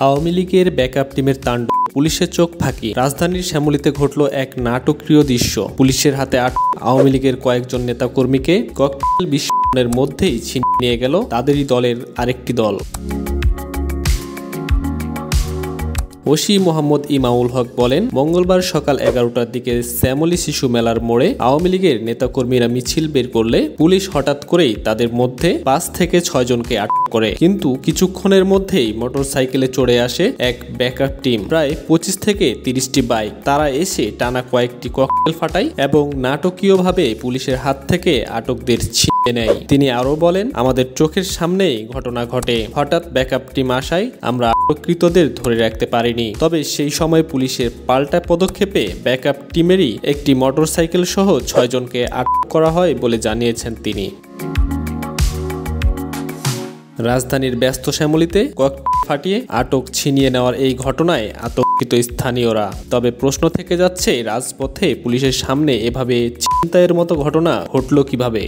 আওয়ামী লীগের ব্যাকআপ টিমের তাণ্ডব, পুলিশের চোখ ফাঁকি। রাজধানীর শ্যামলীতে ঘটল এক নাটকীয় দৃশ্য। পুলিশের হাতে আওয়ামী লীগের কয়েকজন নেতাকর্মীকে ককটেল বিস্ফোরণের মধ্যেই ছিনিয়ে নিয়ে গেল তাদেরই দলের আরেকটি দল। ওসি মোহাম্মদ ইমামুল হক বলেন, মঙ্গলবার সকাল 11টার দিকে শ্যামলী শিশু মেলার মোড়ে আওয়ামী লীগের নেতাকর্মীরা মিছিল বের করলে পুলিশ হঠাৎ করেই তাদের মধ্যে 5 থেকে 6 জনকে আটক করে। কিন্তু কিছুক্ষণের মধ্যেই মোটরসাইকেলে চড়ে আসে এক ব্যাকআপ টিম, প্রায় 25 থেকে 30টি বাইক। তারা এসে টানা কয়েকটি ককটেল ফাটায় এবং নাটকীয়ভাবে পুলিশের হাত থেকে আটকদের ছিনিয়ে নেয়। তিনি আরো বলেন, আমাদের চোখের সামনেই ঘটনা ঘটে। হঠাৎ ব্যাকআপ টিম আসায় আমরা আটককৃতদের ধরে রাখতে পারিনি। তবে সেই সময় পুলিশের পাল্টা পদক্ষেপে ব্যাকআপ টিমেরই একটি মোটরসাইকেল সহ 6 জনকে আটক করা হয় বলে জানিয়েছেন তিনি। রাজধানীর ব্যস্ত শ্যামলীতে ককটেল ফাটিয়ে আটক ছিনিয়ে নেওয়ার এই ঘটনায় আতঙ্কিত স্থানীয়রা। তবে প্রশ্ন থেকে যাচ্ছে, রাজপথে পুলিশের সামনে এভাবে ছিনতাইয়ের মতো ঘটনা ঘটল কিভাবে?